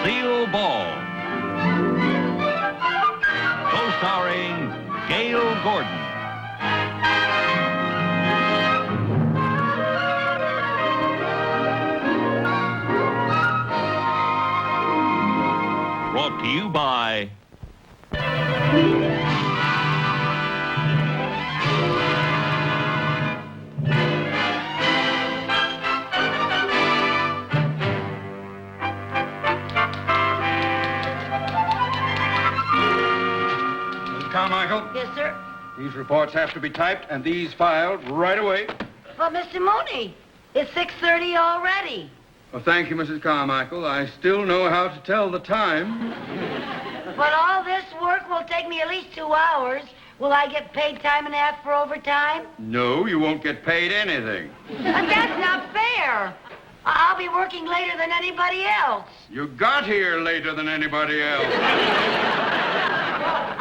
Lucille Ball. Co-starring Gail Gordon. Brought to you by Carmichael? Yes, sir. These reports have to be typed and these filed right away. But, Mr. Mooney, it's 6:30 already. Well, thank you, Mrs. Carmichael. I still know how to tell the time. But all this work will take me at least 2 hours. Will I get paid time and a half for overtime? No, you won't get paid anything. But that's not fair. I'll be working later than anybody else. You got here later than anybody else.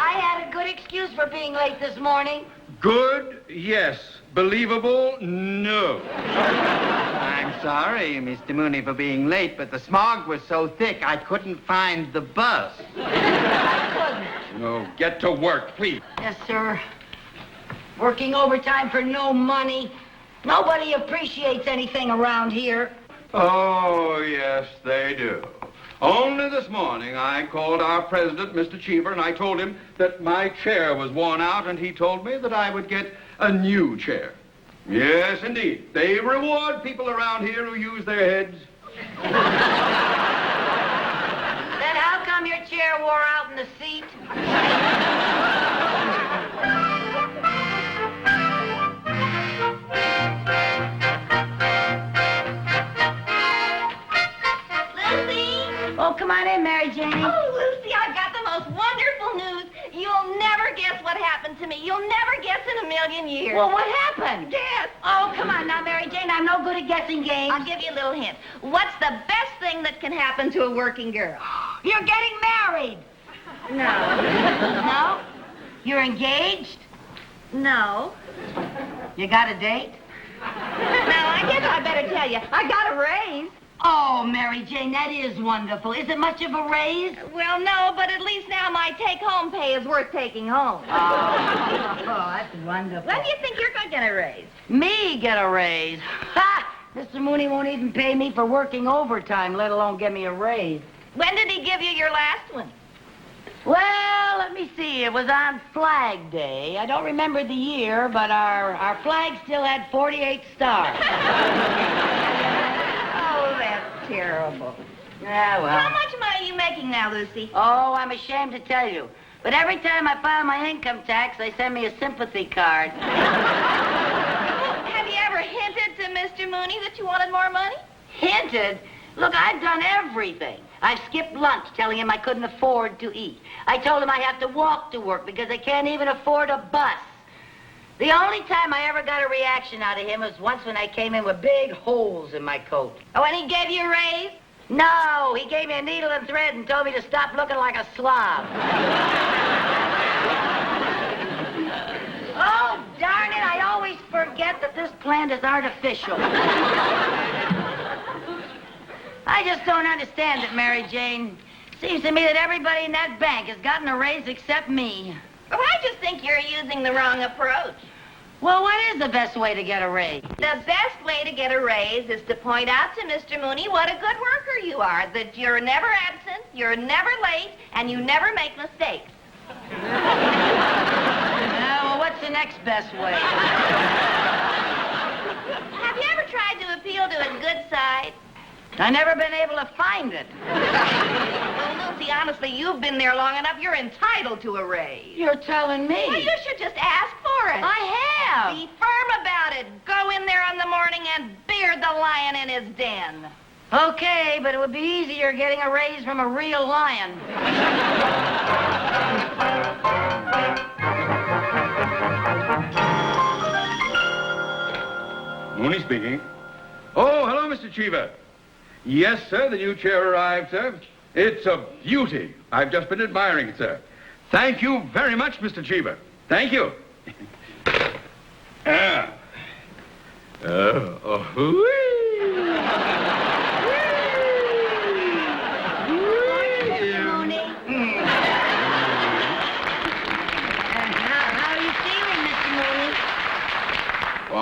I had a good excuse for being late this morning. Good? Yes. Believable? No. I'm sorry, Mr. Mooney, for being late, but the smog was so thick I couldn't find the bus. I No, get to work, please. couldn't. Yes, sir. Working overtime for no money. Nobody appreciates anything around here. Oh, yes, they do. Only this morning, I called our president, Mr. Cheever, and I told him that my chair was worn out, and he told me that I would get a new chair. Yes, indeed. They reward people around here who use their heads. Then how come your chair wore out in the seat? Oh, come on in, Mary Jane. Oh, Lucy, I've got the most wonderful news. You'll never guess what happened to me. You'll never guess in a million years. Well, what happened? Guess. Oh, come on now, Mary Jane. I'm no good at guessing games. I'll give you a little hint. What's the best thing that can happen to a working girl? You're getting married. No. No? You're engaged? No. You got a date? Now, I guess I better tell you. I got a raise. Oh, Mary Jane, that is wonderful. Is it much of a raise? Well, no, but at least now my take-home pay is worth taking home. Oh, that's wonderful. When do you think you're going to get a raise? Me get a raise? Ha! Mr. Mooney won't even pay me for working overtime, let alone give me a raise. When did he give you your last one? Well, let me see. It was on Flag Day. I don't remember the year, but our flag still had 48 stars. Oh, that's terrible. Yeah, well. How much money are you making now, Lucy? Oh, I'm ashamed to tell you. But every time I file my income tax, they send me a sympathy card. Have you ever hinted to Mr. Mooney that you wanted more money? Hinted? Look, I've done everything. I've skipped lunch telling him I couldn't afford to eat. I told him I have to walk to work because I can't even afford a bus. The only time I ever got a reaction out of him was once when I came in with big holes in my coat. Oh, and he gave you a raise? No, he gave me a needle and thread and told me to stop looking like a slob. Oh, darn it, I always forget that this plant is artificial. I just don't understand it, Mary Jane. Seems to me that everybody in that bank has gotten a raise except me. Well, I just think you're using the wrong approach. Well, what is the best way to get a raise? The best way to get a raise is to point out to Mr. Mooney what a good worker you are, that you're never absent, you're never late, and you never make mistakes. Well, what's the next best way? Have you ever tried to appeal to his good side? I've never been able to find it. Well, Lucy, honestly, you've been there long enough. You're entitled to a raise. You're telling me. Well, you should just ask for it. I have. Be firm about it. Go in there in the morning and beard the lion in his den. Okay, but it would be easier getting a raise from a real lion. Mooney speaking. Oh, hello, Mr. Cheever. Yes, sir, the new chair arrived, sir. It's a beauty. I've just been admiring it, sir. Thank you very much, Mr. Cheever. Thank you.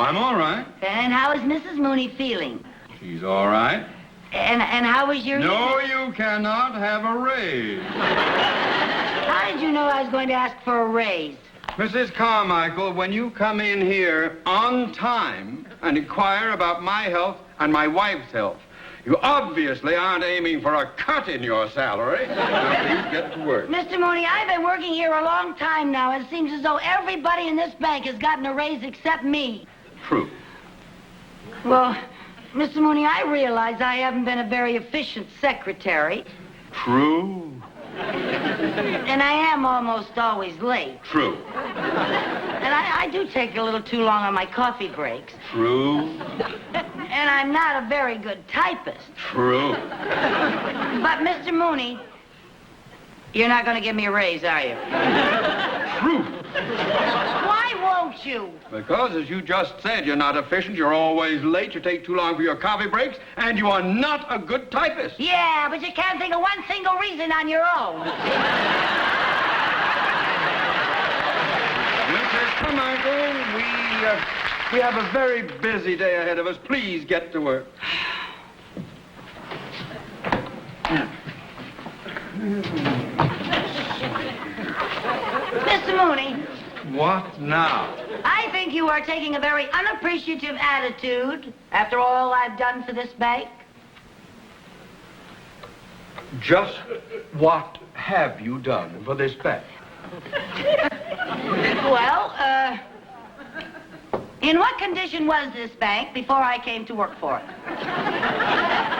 I'm all right. And how is Mrs. Mooney feeling? She's all right. And how was your... No, you cannot have a raise. How did you know I was going to ask for a raise? Mrs. Carmichael, when you come in here on time and inquire about my health and my wife's health, you obviously aren't aiming for a cut in your salary. Now, please get to work. Mr. Mooney, I've been working here a long time now, and it seems as though everybody in this bank has gotten a raise except me. True. Well, Mr. Mooney, I realize I haven't been a very efficient secretary. True. And I am almost always late. True. And I do take a little too long on my coffee breaks. True. And I'm not a very good typist. True. But, Mr. Mooney, you're not going to give me a raise, are you? True. Why won't you? Because, as you just said, you're not efficient, you're always late, you take too long for your coffee breaks, and you are not a good typist. Yeah, but you can't think of one single reason on your own. Mrs. Carmichael, we have a very busy day ahead of us. Please get to work. Mr. Mooney, What now? I think you are taking a very unappreciative attitude after all I've done for this bank. Just what have you done for this bank? Well, in what condition was this bank before I came to work for it?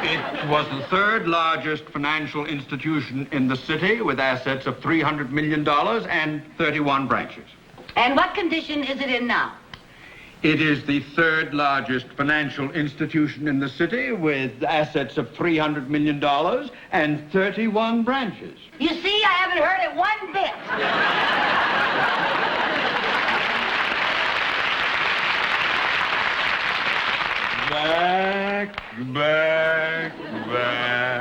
It was the third largest financial institution in the city with assets of $300 million and 31 branches. And what condition is it in now? It is the third largest financial institution in the city with assets of $300 million and 31 branches. You see, I haven't heard it one bit. Back.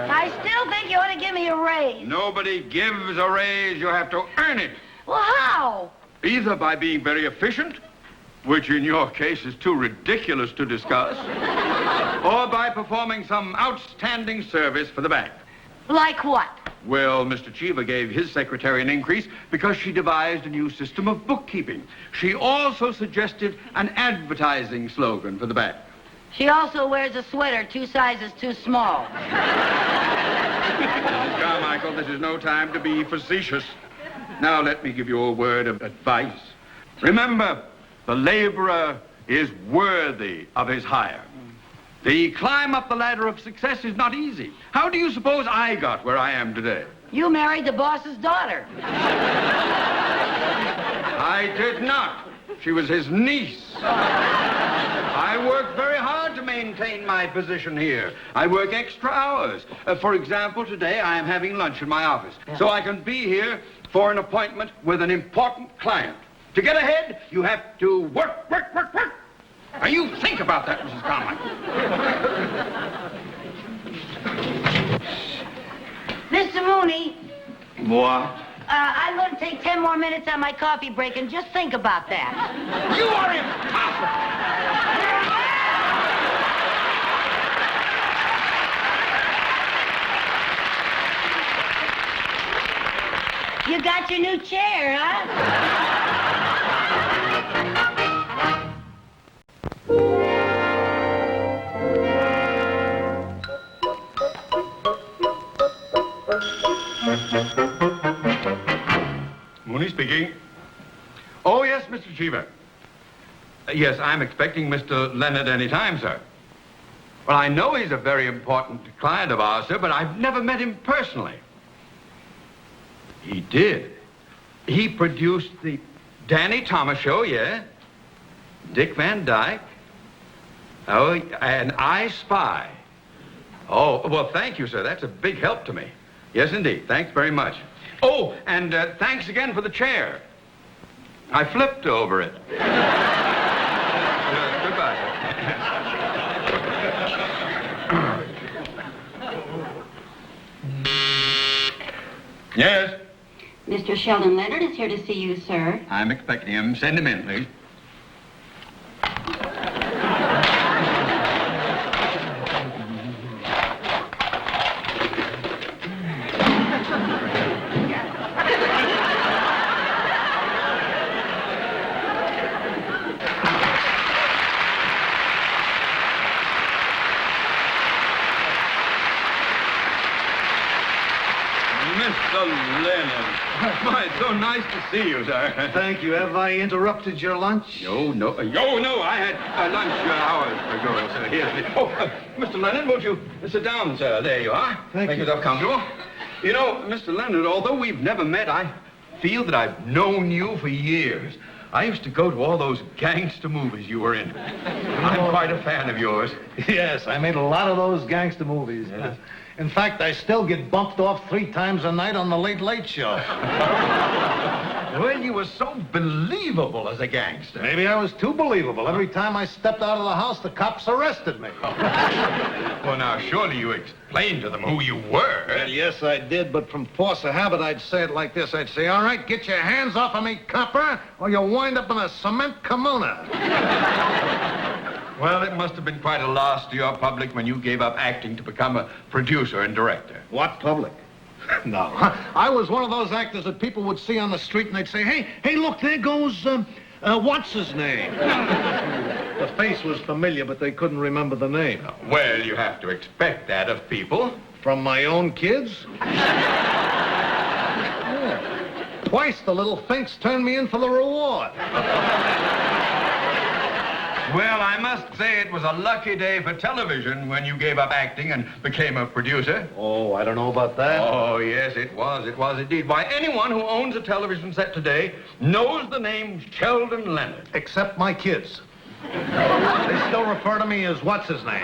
I still think you ought to give me a raise. Nobody gives a raise. You have to earn it. Well, how? Either by being very efficient, which in your case is too ridiculous to discuss, or by performing some outstanding service for the bank. Like what? Well, Mr. Cheever gave his secretary an increase because she devised a new system of bookkeeping. She also suggested an advertising slogan for the bank. She also wears a sweater 2 sizes too small. Mrs. Carmichael, this is no time to be facetious. Now let me give you a word of advice. Remember, the laborer is worthy of his hire. The climb up the ladder of success is not easy. How do you suppose I got where I am today? You married the boss's daughter. I did not. She was his niece. I worked very hard to maintain my position here. I work extra hours. For example, today I am having lunch in my office, so I can be here for an appointment with an important client. To get ahead, you have to work, work, work, work. Now, you think about that, Mrs. Carmichael. Mr. Mooney, What? I'm going to take 10 more minutes on my coffee break and just think about that. You are impossible! You got your new chair, huh? Mooney speaking. Oh, yes, Mr. Cheever. Yes, I'm expecting Mr. Leonard any time, sir. Well, I know he's a very important client of ours, sir, but I've never met him personally. He did. He produced the Danny Thomas Show, yeah? Dick Van Dyke. Oh, and I Spy. Oh, well, thank you, sir. That's a big help to me. Yes, indeed. Thanks very much. Oh, and thanks again for the chair. I flipped over it. Goodbye. Yes? Mr. Sheldon Leonard is here to see you, sir. I'm expecting him. Send him in, please. Mr. Leonard. Why, it's so nice to see you, sir. Thank you. Have I interrupted your lunch? No. I had lunch hours ago, sir. Here's Mr. Leonard, won't you sit down, sir? There you are. Thank Make you. yourself comfortable. You know, Mr. Leonard, although we've never met, I feel that I've known you for years. I used to go to all those gangster movies you were in. I'm quite a fan of yours. Yes, I made a lot of those gangster movies. Yes. In fact, I still get bumped off 3 times a night on the Late Late Show. Well, you were so believable as a gangster. Maybe I was too believable. Every time I stepped out of the house, the cops arrested me. Well, now, surely you explained to them who you were. Well, yes, I did, but from force of habit, I'd say it like this. I'd say, all right, get your hands off of me, copper, or you'll wind up in a cement kimono. Well, it must have been quite a loss to your public when you gave up acting to become a producer and director. What public? No. I was one of those actors that people would see on the street and they'd say, hey, look, there goes, what's his name? The face was familiar, but they couldn't remember the name. Well, you have to expect that of people. From my own kids? Yeah. Twice the little finks turned me in for the reward. Well, I must say it was a lucky day for television when you gave up acting and became a producer. Oh, I don't know about that. Oh, yes, it was. It was indeed. Why, anyone who owns a television set today knows the name Sheldon Leonard. Except my kids. They still refer to me as what's his name.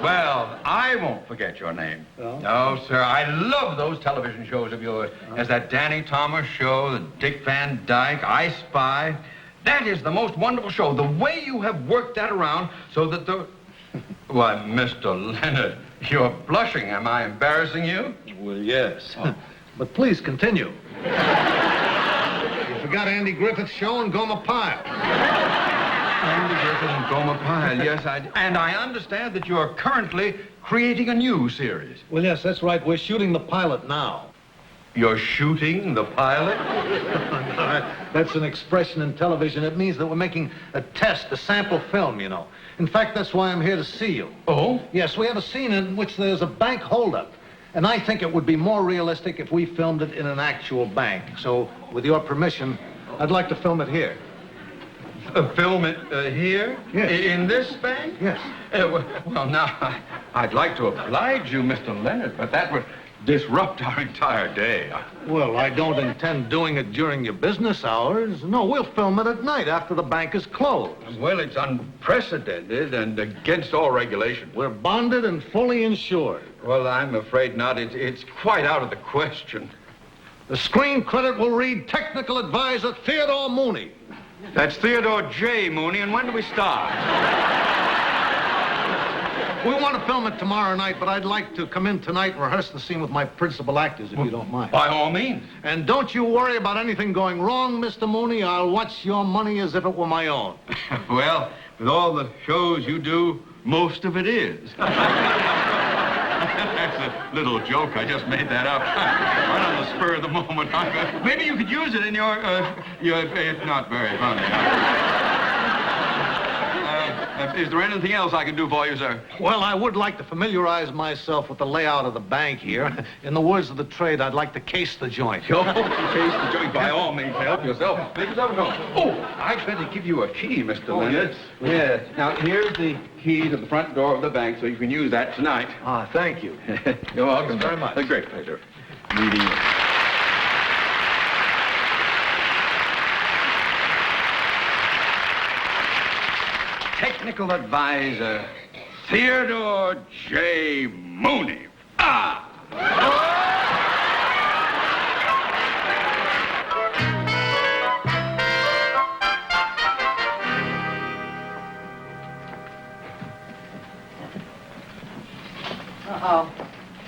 Well, I won't forget your name. Oh? No, sir. I love those television shows of yours. There's that Danny Thomas show, the Dick Van Dyke, I Spy. That is the most wonderful show. The way you have worked that around so that the... Why, Mr. Leonard, you're blushing. Am I embarrassing you? Well, yes. Oh. But please continue. You forgot Andy Griffith's show and Goma Pyle. Andy Griffith and Goma Pyle, yes, and I understand that you're currently creating a new series. Well, yes, that's right. We're shooting the pilot now. You're shooting the pilot? That's an expression in television. It means that we're making a test, a sample film, you know. In fact, that's why I'm here to see you. Oh? Yes, we have a scene in which there's a bank holdup. And I think it would be more realistic if we filmed it in an actual bank. So, with your permission, I'd like to film it here. Film it here? Yes. In this bank? Yes. Well, now, I'd like to oblige you, Mr. Leonard, but that would disrupt our entire day. Well, I don't intend doing it during your business hours. No, we'll film it at night after the bank is closed. Well, it's unprecedented and against all regulation. We're bonded and fully insured. Well, I'm afraid not. It's quite out of the question. The screen credit will read Technical Advisor Theodore Mooney. That's Theodore J. Mooney, and when do we start? We want to film it tomorrow night, but I'd like to come in tonight and rehearse the scene with my principal actors, if you don't mind. By all means. And don't you worry about anything going wrong, Mr. Mooney. I'll watch your money as if it were my own. Well, with all the shows you do, most of it is. That's a little joke. I just made that up. Right on the spur of the moment. Maybe you could use it in your it's not very funny. Is there anything else I can do for you, sir? Well, I would like to familiarize myself with the layout of the bank here. In the words of the trade, I'd like to case the joint. Case the joint, by all means. Help yourself. Make yourself at home. Oh, I'd better give you a key, Mr. Leonard. Yes. Now, here's the key to the front door of the bank, so you can use that tonight. Ah, thank you. You're welcome. Thanks very much. A great pleasure meeting you. Technical Advisor, Theodore J. Mooney. Ah! Uh-oh.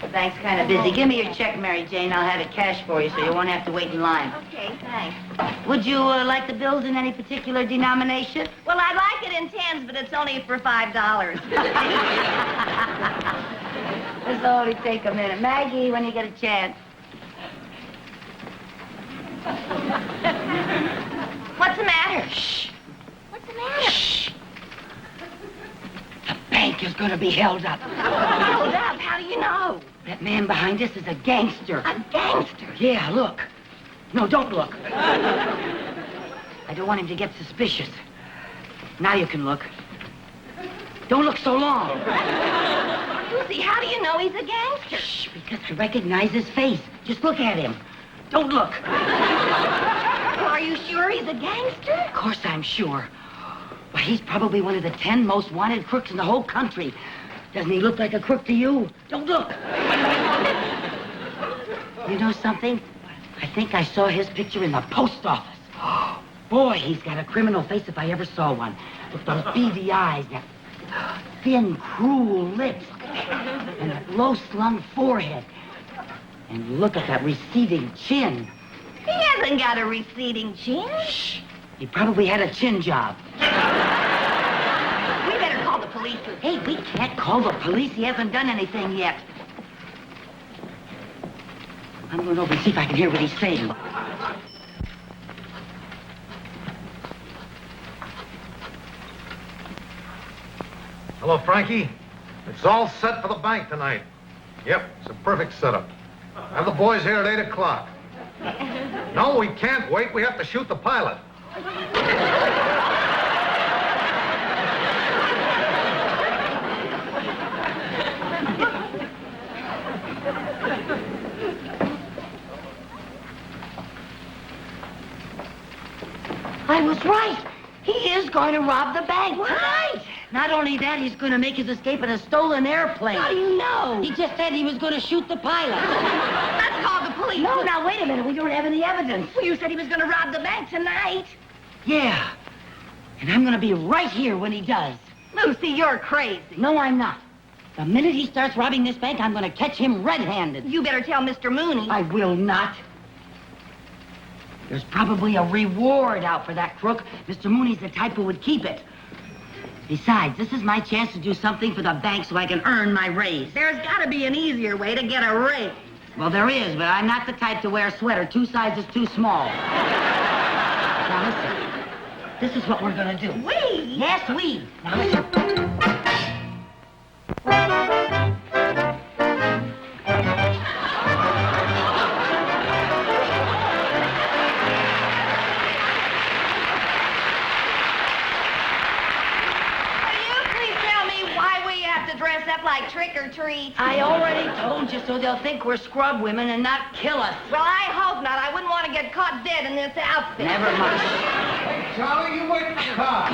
The bank's kind of busy. Give me your check, Mary Jane. I'll have it cash for you so you won't have to wait in line. Okay, thanks. Would you like the bills in any particular denomination? Well, I'd like it in tens, but it's only for $5. This'll only take a minute. Maggie, when you get a chance. What's the matter? Shh. What's the matter? Shh. The bank is going to be held up. Hold up. How do you know? That man behind us is a gangster. A gangster? Yeah, look. No, don't look. I don't want him to get suspicious. Now you can look. Don't look so long. Lucy, how do you know he's a gangster? Shh, because I recognize his face. Just look at him. Don't look. Well, are you sure he's a gangster? Of course I'm sure. Why, he's probably one of the 10 most wanted crooks in the whole country. Doesn't he look like a crook to you? Don't look. You know something? I think I saw his picture in the post office. Boy, he's got a criminal face if I ever saw one. With those beady eyes, that thin, cruel lips, and that low-slung forehead. And look at that receding chin. He hasn't got a receding chin. Shh. He probably had a chin job. We better call the police. Hey, we can't call the police. He hasn't done anything yet. I'm going over and see if I can hear what he's saying. Hello, Frankie. It's all set for the bank tonight. Yep, it's a perfect setup. Have the boys here at 8 o'clock. No, we can't wait. We have to shoot the pilot. I was right. He is going to rob the bank. Right. Not only that, he's going to make his escape in a stolen airplane. How do you know? He just said he was going to shoot the pilot. Let's call the police. No, now, wait a minute. We don't have any evidence. Well, you said he was going to rob the bank tonight. Yeah. And I'm going to be right here when he does. Lucy, you're crazy. No, I'm not. The minute he starts robbing this bank, I'm going to catch him red-handed. You better tell Mr. Mooney. I will not. There's probably a reward out for that crook. Mr. Mooney's the type who would keep it. Besides, this is my chance to do something for the bank so I can earn my raise. There's got to be an easier way to get a raise. Well, there is, but I'm not the type to wear a sweater 2 sizes too small. Now, listen. This is what we're going to do. We? Yes, we. Now, listen. Dress up like trick or treat. I already told you so they'll think we're scrub women and not kill us. Well, I hope not. I wouldn't want to get caught dead in this outfit. Never mind. Hey, Charlie, you wait in the car.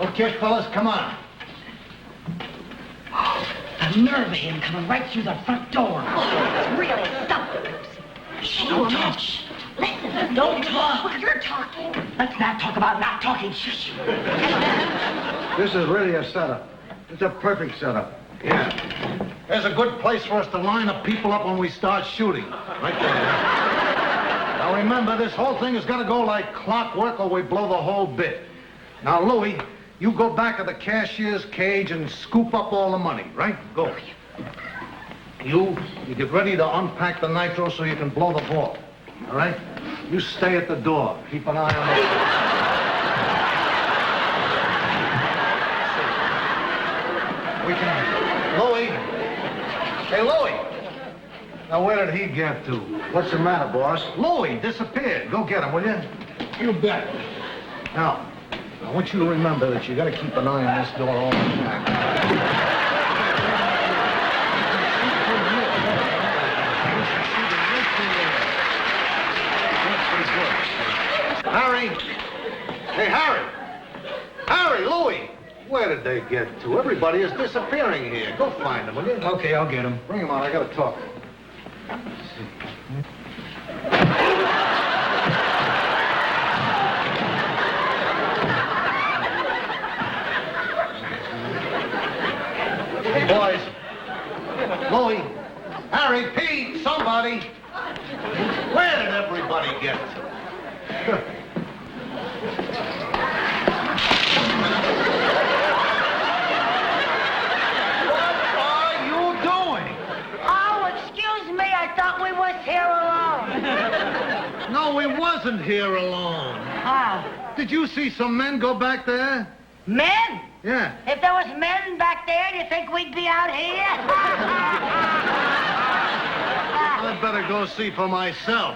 Okay, fellas, come on. The nerve of him coming right through the front door. It's really something. Shh, don't talk. Listen, don't talk. Well, you're talking. Let's not talk about not talking. Shh. This is really a setup. It's a perfect setup. Yeah. There's a good place for us to line the people up when we start shooting. Right there. Now remember, this whole thing has got to go like clockwork or we blow the whole bit. Now, Louie, you go back to the cashier's cage and scoop up all the money, right? Go. You get ready to unpack the nitro so you can blow the ball. All right? You stay at the door. Keep an eye on it. We can... Louie! Hey, Louie! Now, where did he get to? What's the matter, boss? Louie disappeared. Go get him, will you? You bet. Now, I want you to remember that you got to keep an eye on this door all the time. Harry! Hey, Harry! Harry, Louie! Where did they get to? Everybody is disappearing here. Go find them, will you? Okay, I'll get him. Bring them on. I got to talk. Hey, boys. Louie. Harry, Pete, somebody. Where did everybody get to? Here alone. No, we wasn't here alone. Ah. Did you see some men go back there? Men? Yeah. If there was men back there, do you think we'd be out here? I'd better go see for myself.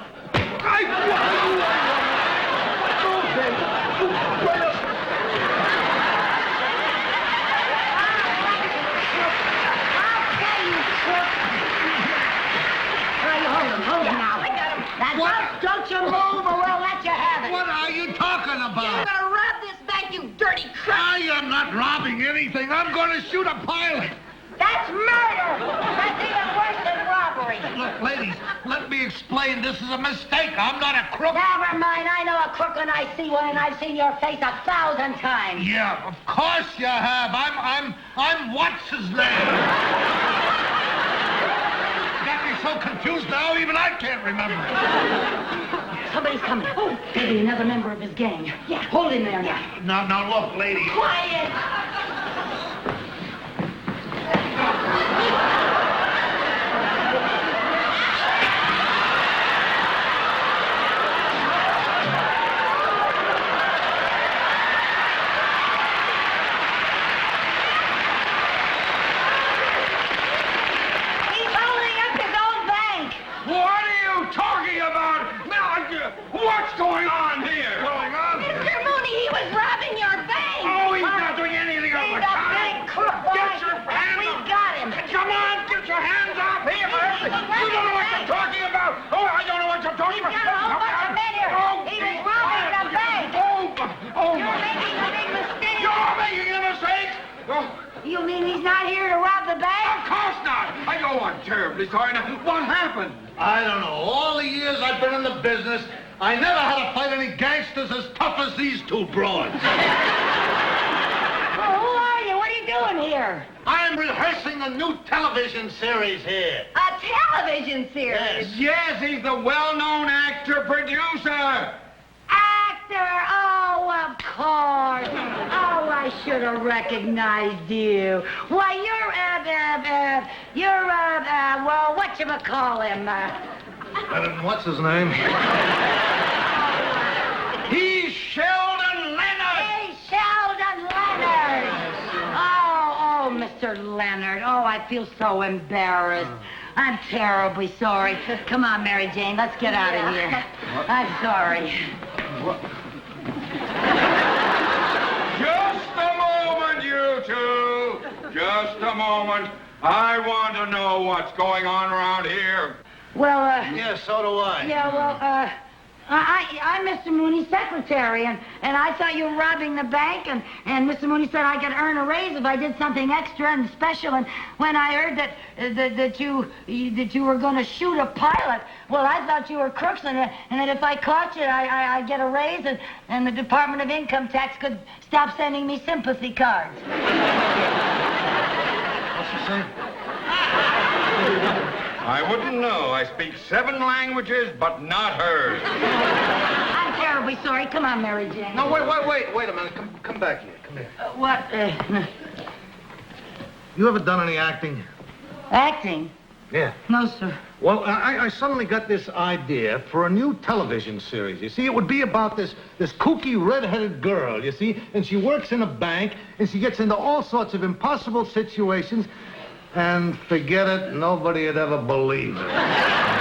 Hold him now. I got him. Don't you move or we'll let you have it. What are you talking You're about? gonna rob this bank, you dirty crook. I am not robbing anything. I'm going to shoot a pilot. That's murder. That's even worse than robbery. Look, ladies, let me explain. This is a mistake. I'm not a crook. Never mind. I know a crook when I see one, and I've seen your face 1,000 times. Yeah, of course you have. I'm what's his name? Got me so confused now, even I can't remember. Somebody's coming. Oh, maybe another member of his gang. Yeah, hold him there now. Now, look, lady. Quiet. He's holding up his own bank. What are you talking about? What's going on here? Mr. Mooney, he was robbing your bank. Oh, he's not doing anything of He's the a kind. big crook. Get your hands We up. got him. Come on, get your hands off here. You don't know what you're talking about. Oh, I don't know what you're talking about. Got a whole bunch of men here. He was robbing the bank. You're making a big mistake. You're making a mistake. Oh, You mean he's not here to rob the of bank? course not. I'm terribly sorry. Now, what happened? I don't know. All the years I've been in the business, I never had to fight any gangsters as tough as these two broads. Well, who are you? What are you doing here? I'm rehearsing a new television series here. A television series. Yes, he's the well-known actor-producer. Actor! Oh, of course. Oh, I should have recognized you. Why, well, whatchamacallhim? What's his name? He's Sheldon Leonard. Hey, Sheldon Leonard! Oh, Mr. Leonard. Oh, I feel so embarrassed. I'm terribly sorry. Come on, Mary Jane, let's get out of here. I'm sorry. Just a moment, you two. Just a moment. I want to know what's going on around here. Well, Yeah, so do I. yeah, well, I'm Mr. Mooney's secretary, and I thought you were robbing the bank, and Mr. Mooney said I could earn a raise if I did something extra and special, and when I heard that you were going to shoot a pilot, well, I thought you were crooks, and that if I caught you, I'd get a raise, and the Department of Income Tax could stop sending me sympathy cards. What's she say? I wouldn't know. I speak 7 languages, but not hers. I'm terribly sorry. Come on, Mary Jane. No, wait a minute. Come back here. Come here. What? You ever done any acting? Acting? Yeah. No, sir. Well, I suddenly got this idea for a new television series. You see, it would be about this kooky red-headed girl, you see, and she works in a bank, and she gets into all sorts of impossible situations, and forget it, nobody would ever believe it.